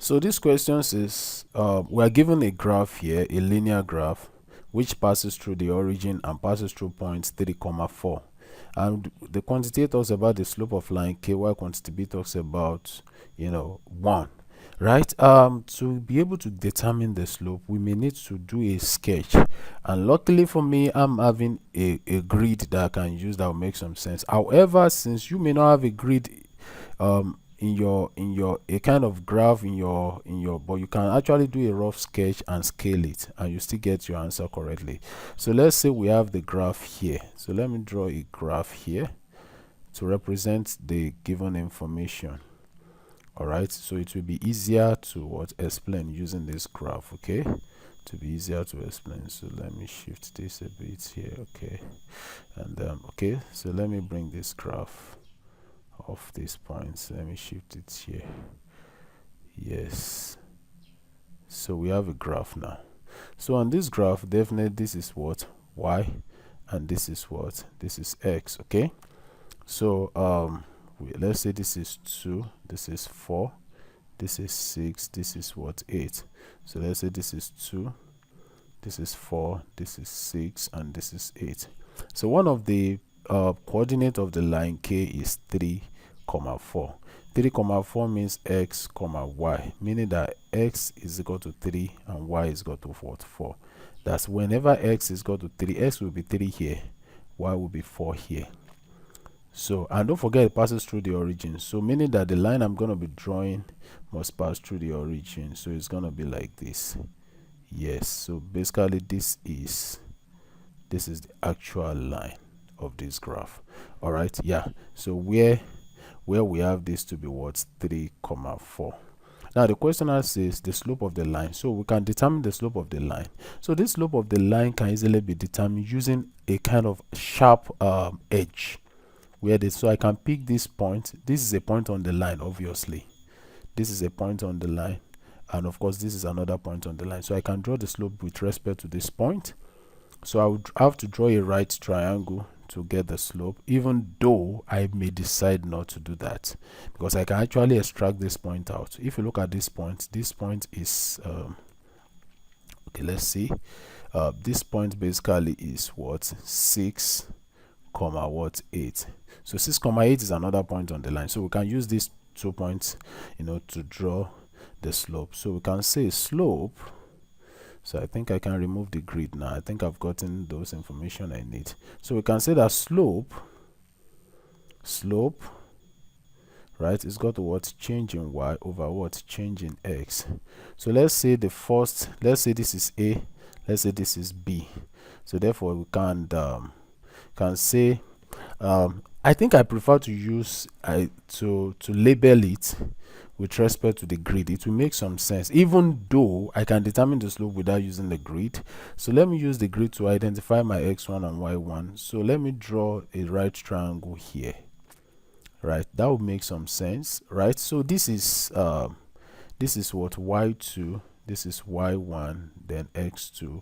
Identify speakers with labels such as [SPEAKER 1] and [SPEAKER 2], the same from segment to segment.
[SPEAKER 1] So this question says we are given a graph here, a linear graph, which passes through the origin and passes through points 3, 4. And the quantity A talks about the slope of line K, while quantity B talks about 1. Right? To be able to determine the slope, we may need to do a sketch. And luckily for me, I'm having a grid that I can use that will make some sense. However, since you may not have a grid in your a kind of graph in your but you can actually do a rough sketch and scale it, and you still get your answer correctly. So let's say we have the graph here. So let me draw a graph here to represent the given information. All right, so it will be easier to explain using this graph. Okay, to be easier to explain. So let me shift this a bit here. Okay, and okay, so let me bring this graph of these points. Let me shift it here. Yes, so we have a graph now. So on this graph, definitely this is what y, and this is what this is x. Okay, so let's say this is 2, this is 4, this is 6, this is what 8. So let's say this is 2, this is 4, this is 6, and this is 8. So one of the coordinate of the line K is 3, 4. 3, 4 means x, y, meaning that x is equal to 3 and y is equal to 4. That's whenever x is equal to 3, x will be 3 here, y will be 4 here. So, and don't forget it passes through the origin, so meaning that the line I'm going to be drawing must pass through the origin. So it's going to be like this. Yes, so basically this is the actual line of this graph. All right, yeah, so where we have this to be what 3, 4. Now the questioner says the slope of the line, so we can determine the slope of the line. So this slope of the line can easily be determined using a kind of sharp edge. So I can pick this point. This is a point on the line, obviously. This is a point on the line, and of course this is another point on the line. So I can draw the slope with respect to this point. So I would have to draw a right triangle to get the slope, even though I may decide not to do that, because I can actually extract this point out. If you look at this point is okay, let's see, this point basically is what 6, 8. So 6, 8 is another point on the line. So we can use these 2 points to draw the slope. So we can say slope. So I think I can remove the grid now. I think I've gotten those information I need. So we can say that slope, right, is got to what change in y over what change in x. So let's say let's say this is a, let's say this is b. So therefore we can say I think I prefer to use to label it with respect to the grid. It will make some sense, even though I can determine the slope without using the grid. So let me use the grid to identify my x1 and y1. So let me draw a right triangle here. Right, that would make some sense, right? So this is what y2, this is y1, then x2,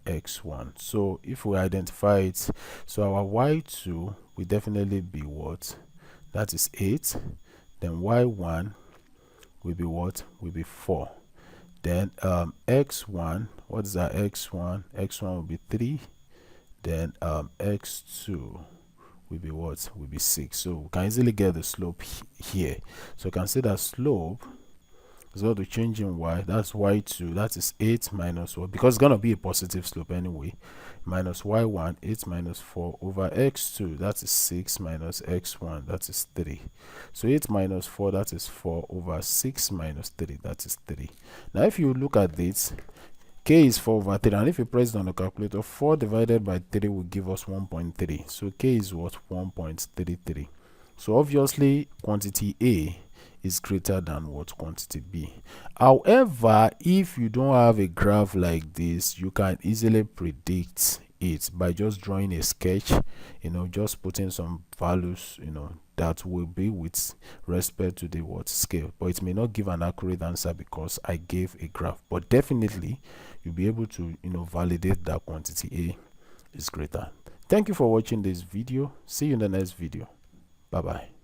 [SPEAKER 1] x1. So if we identify it, so our y2 will definitely be what, that is 8, then y1 will be what, will be 4, then x1, what is our x1 will be 3, then x2 will be what, will be 6. So we can easily get the slope here. So you can say that slope is going to change in y, that's y2, that is 8 minus 1, because it's going to be a positive slope anyway, minus y1, 8 minus 4 over x2, that is 6 minus x1, that is 3. So 8 minus 4, that is 4 over 6 minus 3, that is 3. Now if you look at this, k is 4 over 3, and if you press it on the calculator, 4 divided by 3 will give us 1.3. So k is what, 1.33. So obviously quantity A is greater than what, quantity B. However, if you don't have a graph like this, you can easily predict it by just drawing a sketch, just putting some values, that will be with respect to the what scale, but it may not give an accurate answer because I gave a graph. But definitely you'll be able to validate that quantity A is greater. Thank you for watching this video. See you in the next video. Bye bye.